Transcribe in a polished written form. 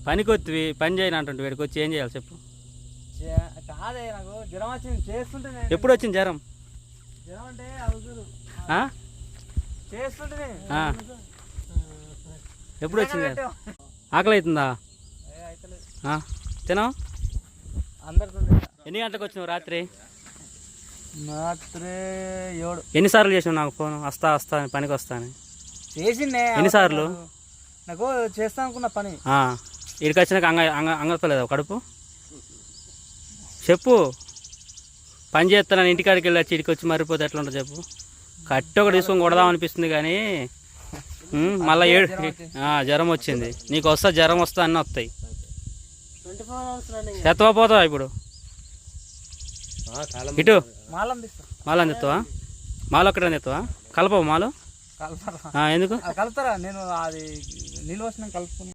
పనికి వచ్చి పని చేయను అంటుంటే వీడికి వచ్చి ఏం చేయాలి చెప్పు. కాదే నాకు జ్వరం వచ్చింది చేస్తుంటే. ఎప్పుడు వచ్చింది జ్వరం? జ్వరం అంటే అవుతుంది చేస్తుంటే. ఎప్పుడు వచ్చింది? ఆకలి అవుతుందా? తినవు? అందరితో. ఎన్ని గంటలకు వచ్చినావు రాత్రి? రాత్రి 7. ఎన్నిసార్లు చేసినావు నాకు ఫోన్? వస్తా వస్తా అని, పనికి వస్తా అని. చేసిందే. ఎన్నిసార్లు? నాకు చేస్తా అనుకున్న పని. ఇక్కడికి వచ్చినాక అంగపలేదా కడుపు? చెప్పు. పని చేస్తాను ఇంటికాడికి వెళ్ళి వచ్చి ఇక్కడికి వచ్చి మరిపోతే ఎట్లా ఉంటుంది చెప్పు. కట్టి ఒకటి తీసుకొని కొడదాం అనిపిస్తుంది కానీ మళ్ళీ జ్వరం వచ్చింది. నీకు వస్తా జ్వరం వస్తా అన్నీ వస్తాయి. పోతావా ఇప్పుడు? ఇటు మాల తెస్తావా? మాల ఒక్కటే తెస్తావా? కలపవు మాలు? ఎందుకు కలుపుతారా? నేను అది నీళ్ళు వచ్చినా కలుపుకుని